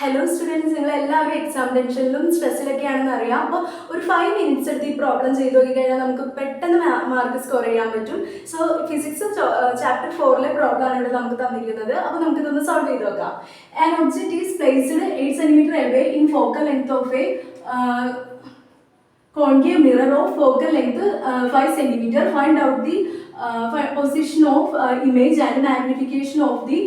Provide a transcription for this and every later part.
Hello students, നിങ്ങൾ എല്ലാവരും exam ടെൻഷനിലും സ്ട്രെസ്സിലൊക്കെയാണെന്ന് അറിയാം. അപ്പോൾ ഒരു 5 മിനിറ്റ്സ് എടുത്ത് ഈ പ്രോബ്ലം ചെയ്ത് നോക്കി കഴിഞ്ഞാൽ നമുക്ക് പെട്ടെന്ന് മാർക്ക് സ്കോർ ചെയ്യാൻ പറ്റും. സോ ഫിസിക്സ് ചാപ്റ്റർ 4 പ്രോബ്ലമാണ് ഇവിടെ നമുക്ക് തന്നിരിക്കുന്നത്. അപ്പോൾ നമുക്കിതൊന്ന് സോൾവ് ചെയ്ത് നോക്കാം. An object is placed 8 cm away in focal length of a concave mirror of focal length 5 cm. Find out the position of image and magnification of the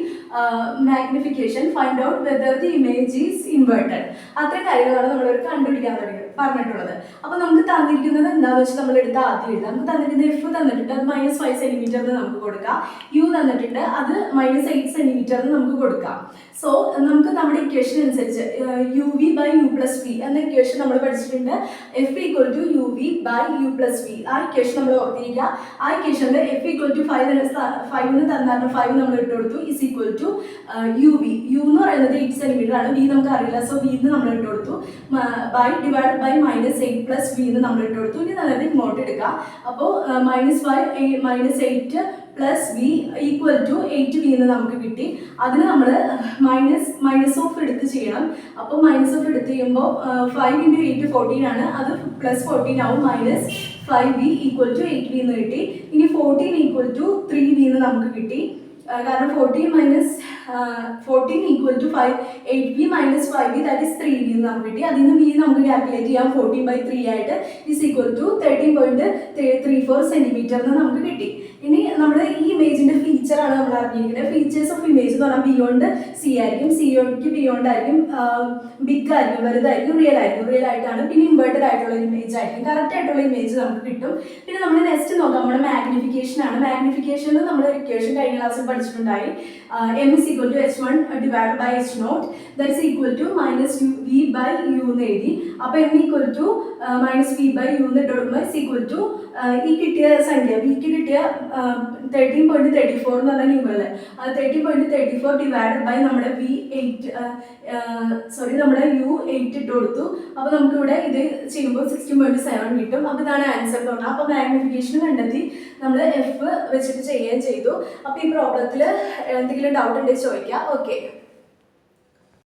magnification. Find out whether the image is inverted. അത്രയും കാര്യങ്ങളാണ് നമ്മളൊരു കണ്ടുപിടിക്കാൻ പറഞ്ഞിട്ടുള്ളത്. അപ്പോൾ നമുക്ക് തന്നിരിക്കുന്നത് എന്താണെന്ന് വെച്ചാൽ നമ്മൾ എടുത്ത് ആദ്യം എഴുതാം. നമുക്ക് തന്നിരിക്കുന്നത് എഫ് തന്നിട്ടുണ്ട്, അത് -5 cm നമുക്ക് കൊടുക്കാം. യു തന്നിട്ടുണ്ട്, അത് -8 cm നമുക്ക് കൊടുക്കാം. സോ നമുക്ക് നമ്മുടെ ഇക്വേഷൻ അനുസരിച്ച് u v by u plus v എന്ന ഇക്വേഷൻ നമ്മൾ പഠിച്ചിട്ടുണ്ട്. F equal to u v by u plus v. ആ ഇക്വേഷൻ നമ്മൾ ഓർത്തിരിക്കുക. ആ ഇക്വേഷനിൽ എഫ് ഈക്വൽ ടു 5 തന്നാലും 5 നമ്മൾ ഇട്ട് കൊടുത്തു is equal to u v. U എന്ന് പറയുന്നത് 8 cm ആണ്, വി നമുക്ക് അറിയില്ല. സോ വി എന്ന് നമ്മൾ ഇട്ട് കൊടുത്തു. By divide by -8 plus v എന്ന് നമ്മൾ ഇട്ട് കൊടുത്തു. ഇനി നല്ലത് ഇങ്ങോട്ട് എടുക്കാം. അപ്പോൾ -8 plus v equal to 8 v എന്ന് നമുക്ക് കിട്ടി. അതിന് നമ്മൾ മൈനസ് ഓഫ് എടുത്ത് ചെയ്യണം. അപ്പോൾ മൈനസ് ഓഫ് എടുത്ത് ചെയ്യുമ്പോൾ 5 × 8 14 ആണ്, അത് പ്ലസ് 14 ആവും. -5v ഈക്വൽ ടു 8v എന്ന് കിട്ടി. ഇനി 14 ഈക്വൽ ടു 3v എന്ന് നമുക്ക് കിട്ടി. കാരണം 14 equal to 8v minus 5v that is 3v എന്ന് നമുക്ക് കിട്ടി. അതിൽ നിന്ന് v നമുക്ക് കാൽക്കുലേറ്റ് ചെയ്യാം. 14/3 ആയിട്ട് ഈസ് ഈക്വൽ ടു 13.34 cm എന്ന് നമുക്ക് കിട്ടി. ഇനി നമ്മൾ ഈ ഇമേജിന്റെ ഫീച്ചറാണ് നമ്മൾ അറിഞ്ഞിരിക്കുന്നത്. ഫീച്ചേഴ്സ് ഓഫ് ഇമേജ് എന്ന് പറഞ്ഞാൽ ബിയോണ്ട് സി ആയിരിക്കും, സിയോക്ക് ബിയോണ്ട് ആയിരിക്കും, ബിഗ് ആയിരിക്കും, വലുതായിരിക്കും, റിയൽ ആയിട്ടാണ്. പിന്നെ ഇൻവേർട്ടഡ് ആയിട്ടുള്ള ഇമേജ് ആയിരിക്കും. കറക്റ്റ് ആയിട്ടുള്ള ഇമേജ് നമുക്ക് കിട്ടും. പിന്നെ നമ്മൾ നെക്സ്റ്റ് നോക്കാം, നമ്മുടെ മാഗ്നിഫിക്കേഷൻ ആണ്. മാഗ്നിഫിക്കേഷനിൽ നമ്മൾ ഇക്വേഷൻ കഴിഞ്ഞ ക്ലാസ്സിൽ പഠിച്ചിട്ടുണ്ടായി. m is equal to h1 divided by h0 that is equal to -v by u എന്ന് എഴുതി. അപ്പോൾ m equal to -v by u എന്ന് ഇട്ട് കൊടുക്കുമ്പോൾ is equal to ഈ കിട്ടിയ സംഖ്യ വിക്ക് കിട്ടിയ 13.34 എന്ന് പറഞ്ഞ ന്യൂമറൽ, 13.34 ഡിവൈഡഡ് ബൈ നമ്മുടെ നമ്മുടെ u8 ഇട്ട് കൊടുത്തു. അപ്പോൾ നമുക്കിവിടെ ഇത് ചെയ്യുമ്പോൾ 16.7 കിട്ടും. അപ്പോൾ ഇതാണ് ആൻസർ എന്ന് പറഞ്ഞാൽ. അപ്പോൾ മാഗ്നിഫിക്കേഷൻ കണ്ടെത്തി നമ്മൾ എഫ് വെച്ചിട്ട് ചെയ്യുകയും ചെയ്തു. അപ്പോൾ ഈ പ്രോബ്ലത്തിൽ എന്തെങ്കിലും ഡൗട്ട് ഉണ്ടെങ്കിൽ ചോദിക്കാം. ഓക്കെ.